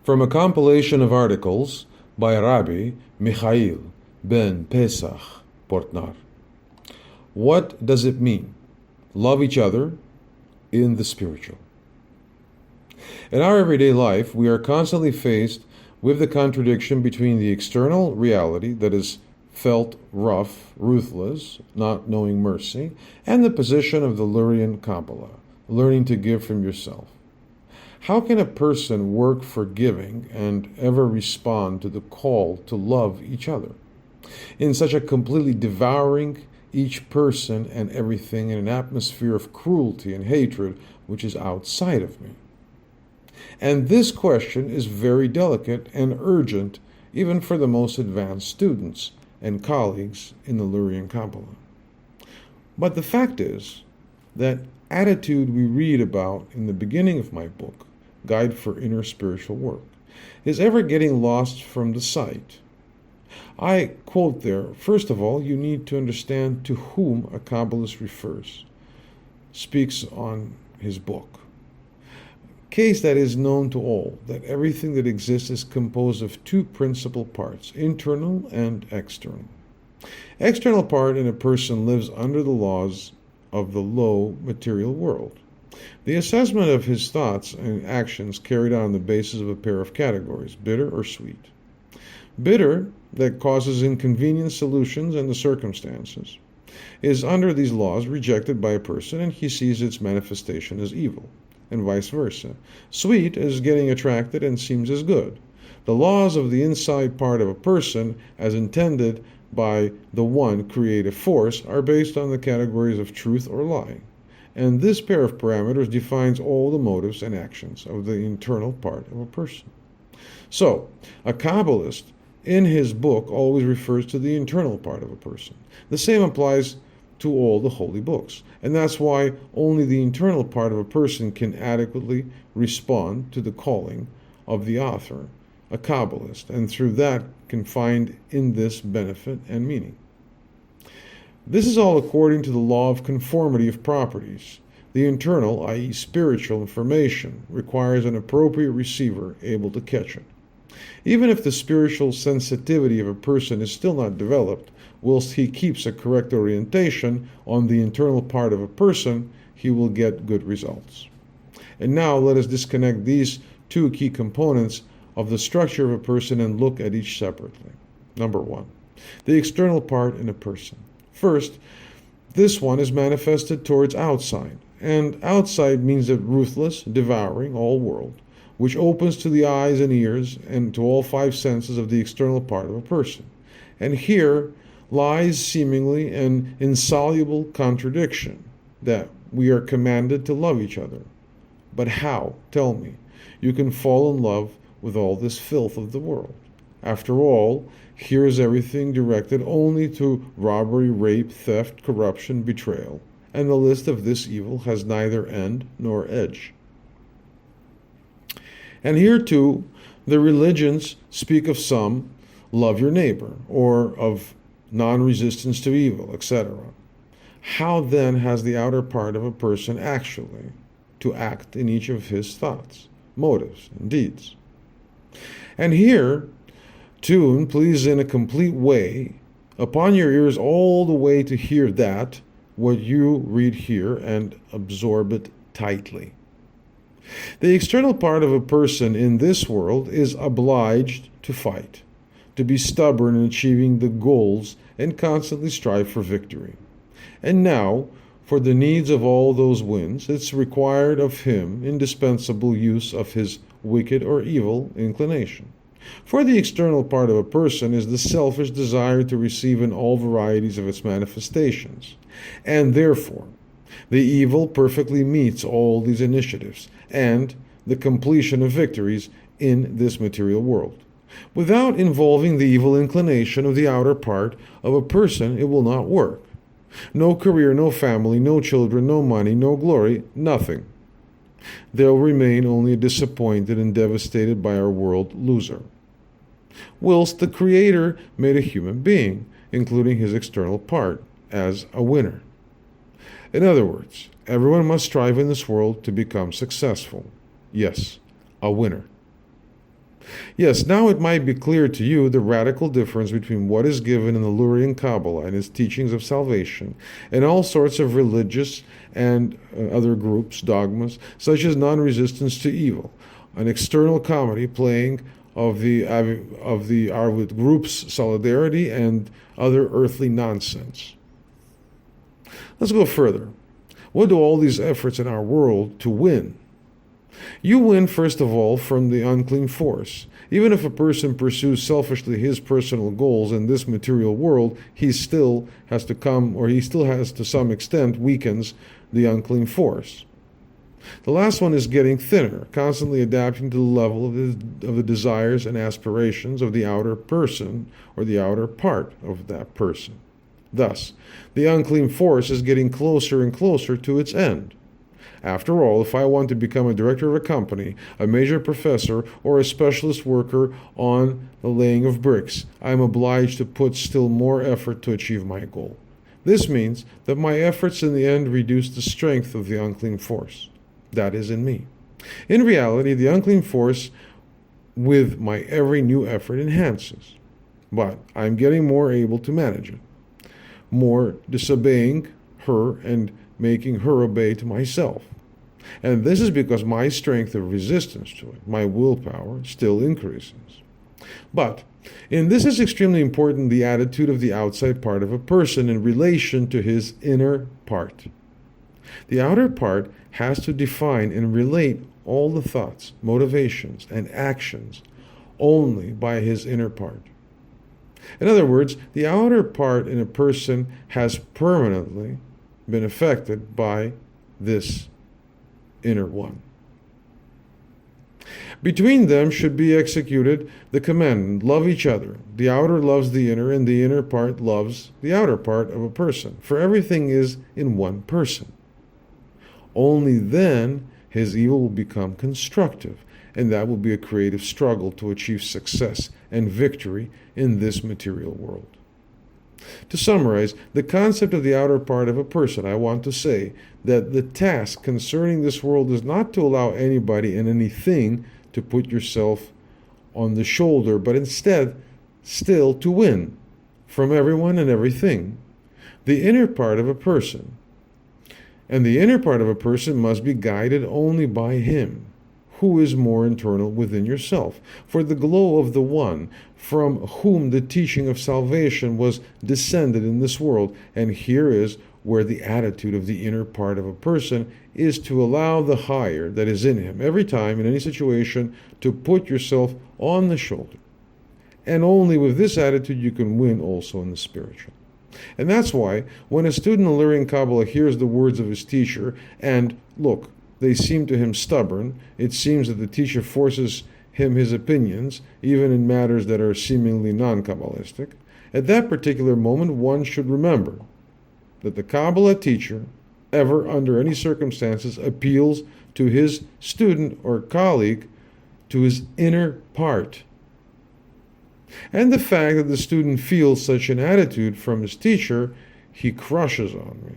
From a compilation of articles by Rabbi Michael-ben-Pesach, Portnaar. What does it mean? Love each other in the spiritual. In our everyday life, we are constantly faced with the contradiction between the external reality that is felt rough, ruthless, not knowing mercy, and the position of the Lurian Kabbalah, learning to give from yourself. How can a person work for giving and ever respond to the call to love each other in such a completely devouring each person and everything in an atmosphere of cruelty and hatred which is outside of me? And this question is very delicate and urgent even for the most advanced students and colleagues in the Lurian Kabbalah. But the fact is that attitude we read about in the beginning of my book, Guide for Inner Spiritual Work, is ever getting lost from the sight. I quote there, first of all, you need to understand to whom a Kabbalist refers, speaks on his book. Case that is known to all, that everything that exists is composed of two principal parts, internal and external. External part in a person lives under the laws of the low material world. The assessment of his thoughts and actions carried out on the basis of a pair of categories, bitter or sweet. Bitter, that causes inconvenient solutions and the circumstances, is under these laws rejected by a person and he sees its manifestation as evil, and vice versa. Sweet is getting attracted and seems as good. The laws of the inside part of a person, as intended by the one creative force, are based on the categories of truth or lie. And this pair of parameters defines all the motives and actions of the internal part of a person. So, a Kabbalist in his book always refers to the internal part of a person. The same applies to all the holy books. And that's why only the internal part of a person can adequately respond to the calling of the author, a Kabbalist, and through that can find in this benefit and meaning. This is all according to the law of conformity of properties. The internal, i.e. spiritual information, requires an appropriate receiver able to catch it. Even if the spiritual sensitivity of a person is still not developed, whilst he keeps a correct orientation on the internal part of a person, he will get good results. And now let us disconnect these two key components of the structure of a person and look at each separately. Number one, the external part in a person. First, this one is manifested towards outside, and outside means that ruthless, devouring all world, which opens to the eyes and ears and to all five senses of the external part of a person. And here lies seemingly an insoluble contradiction, that we are commanded to love each other. But how, tell me, you can fall in love with all this filth of the world? After all, here is everything directed only to robbery, rape, theft, corruption, betrayal, and the list of this evil has neither end nor edge. And here too, the religions speak of some, love your neighbor, or of non-resistance to evil, etc. How then has the outer part of a person actually to act in each of his thoughts, motives, and deeds? And here, tune, please, in a complete way, upon your ears all the way to hear that, what you read here, and absorb it tightly. The external part of a person in this world is obliged to fight, to be stubborn in achieving the goals and constantly strive for victory. And now, for the needs of all those wins, it's required of him indispensable use of his wicked or evil inclination. For the external part of a person is the selfish desire to receive in all varieties of its manifestations, and therefore the evil perfectly meets all these initiatives and the completion of victories in this material world. Without involving the evil inclination of the outer part of a person, it will not work. No career, no family, no children, no money, no glory, nothing. They'll remain only a disappointed and devastated by our world loser. Whilst the Creator made a human being, including his external part, as a winner. In other words, everyone must strive in this world to become successful. Yes, a winner. Yes, now it might be clear to you the radical difference between what is given in the Lurian Kabbalah and its teachings of salvation, and all sorts of religious and other groups, dogmas, such as non-resistance to evil, an external comedy playing of the Arvut group's solidarity and other earthly nonsense. Let's go further. What do all these efforts in our world to win? You win, first of all, from the unclean force. Even if a person pursues selfishly his personal goals in this material world, he still has to some extent weakens the unclean force. The last one is getting thinner, constantly adapting to the level of the desires and aspirations of the outer person or the outer part of that person. Thus, the unclean force is getting closer and closer to its end. After all, if I want to become a director of a company, a major professor, or a specialist worker on the laying of bricks, I am obliged to put still more effort to achieve my goal. This means that my efforts in the end reduce the strength of the unclean force that is in me. In reality, the unclean force with my every new effort enhances, but I am getting more able to manage it, more disobeying her and making her obey to myself. And this is because my strength of resistance to it, my willpower, still increases. But in this is extremely important the attitude of the outside part of a person in relation to his inner part. The outer part has to define and relate all the thoughts, motivations, and actions only by his inner part. In other words, the outer part in a person has permanently been affected by this inner one. Between them should be executed the commandment, love each other. The outer loves the inner, and the inner part loves the outer part of a person, for everything is in one person. Only then his evil will become constructive, and that will be a creative struggle to achieve success and victory in this material world. To summarize, the concept of the outer part of a person, I want to say that the task concerning this world is not to allow anybody and anything to put yourself on the shoulder, but instead still to win from everyone and everything. The inner part of a person. And the inner part of a person must be guided only by him, who is more internal within yourself. For the glow of the one from whom the teaching of salvation was descended in this world. And here is where the attitude of the inner part of a person is to allow the higher that is in him every time in any situation to put yourself on the shoulder. And only with this attitude you can win also in the spiritual. And that's why when a student of Lurian Kabbalah hears the words of his teacher and, look, they seem to him stubborn, it seems that the teacher forces him his opinions, even in matters that are seemingly non-Kabbalistic, at that particular moment one should remember that the Kabbalah teacher, ever under any circumstances, appeals to his student or colleague, to his inner part. And the fact that the student feels such an attitude from his teacher, he crushes on me,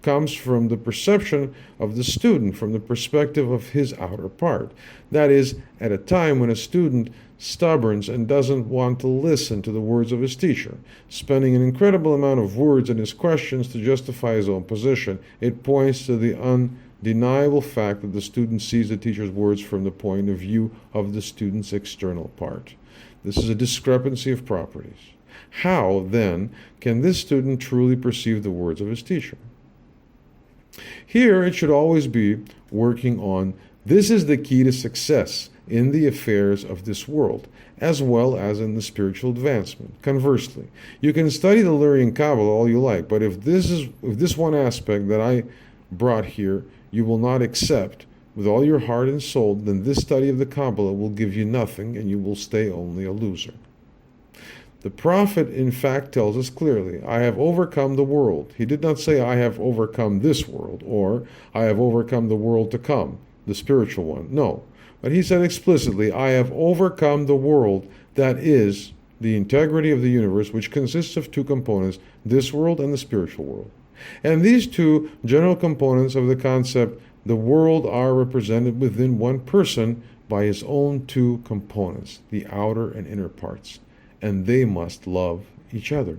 comes from the perception of the student, from the perspective of his outer part. That is, at a time when a student stubborns and doesn't want to listen to the words of his teacher, spending an incredible amount of words in his questions to justify his own position, it points to the undeniable fact that the student sees the teacher's words from the point of view of the student's external part. This is a discrepancy of properties. How, then, can this student truly perceive the words of his teacher? Here it should always be working on this is the key to success in the affairs of this world, as well as in the spiritual advancement. Conversely, you can study the Lurian Kabbalah all you like, but if this one aspect that I brought here you will not accept with all your heart and soul, then this study of the Kabbalah will give you nothing, and you will stay only a loser. The prophet, in fact, tells us clearly, I have overcome the world. He did not say, I have overcome this world, or I have overcome the world to come, the spiritual one. No. But he said explicitly, I have overcome the world, that is, the integrity of the universe, which consists of two components, this world and the spiritual world. And these two general components of the concept, the world, are represented within one person, by his own two components, the outer and inner parts, and they must love each other.